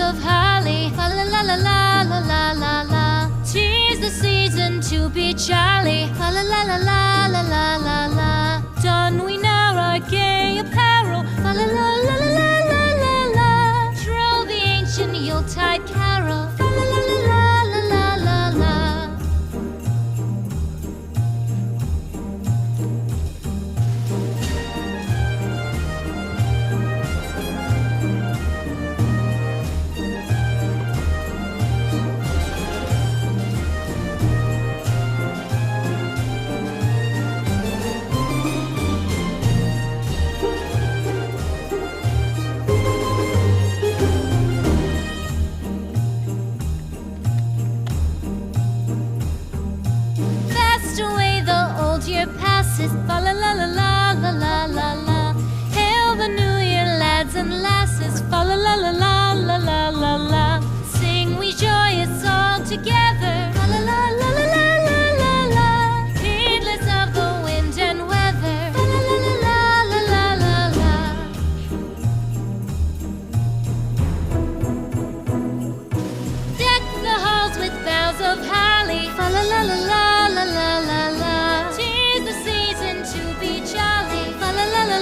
of holly. Fa la la la la la la la la. 'Tis the season to be jolly. Fa la la la la la la la la. Don we now our gay apparel. Fa la la la la la la la la. Troll the ancient Yuletide carol. Fa la la la la la la la la. Year passes, fa la la la la la la la la. Hail the new year, lads and lasses, fa la la la la la la la la. Sing we joyous all together, fa la la la la la la la la. Heedless of the wind and weather, fa la la la la la la la la. Deck the halls with boughs of holly, fa la la la la la la la la. La la la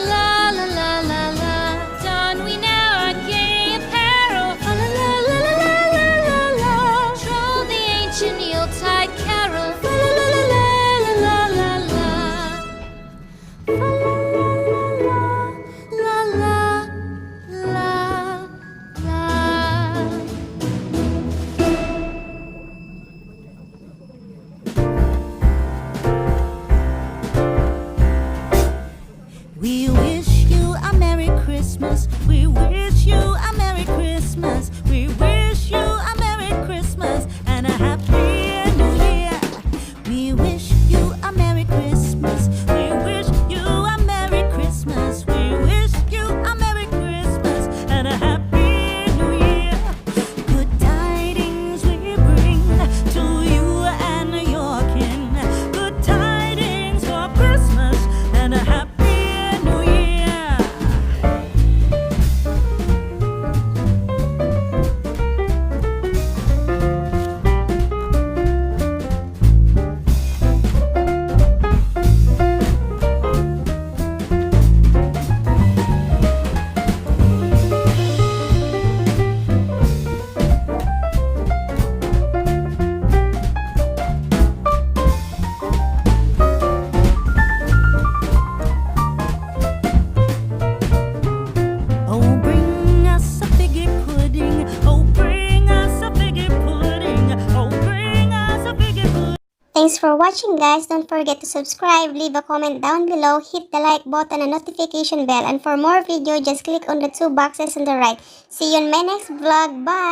la la la. Don we now our gay apparel. La la la la la la la la. Troll the ancient Yuletide carol. La la la la la la la la. La la la la. We wish you a Merry Christmas. We wish you a Merry Christmas. We wish you a Merry Christmas and a Happy New Year. We wish you a Merry Christmas. We wish you a Merry Christmas. We wish you a Merry Christmas and a Happy New Year. Good tidings we bring to you and your kin. Good tidings for Christmas and a Happy Thanks for watching, guys. Don't forget to subscribe, leave a comment down below, hit the like button and notification bell, and for more video just click on the two boxes on the right. See you in my next vlog. Bye.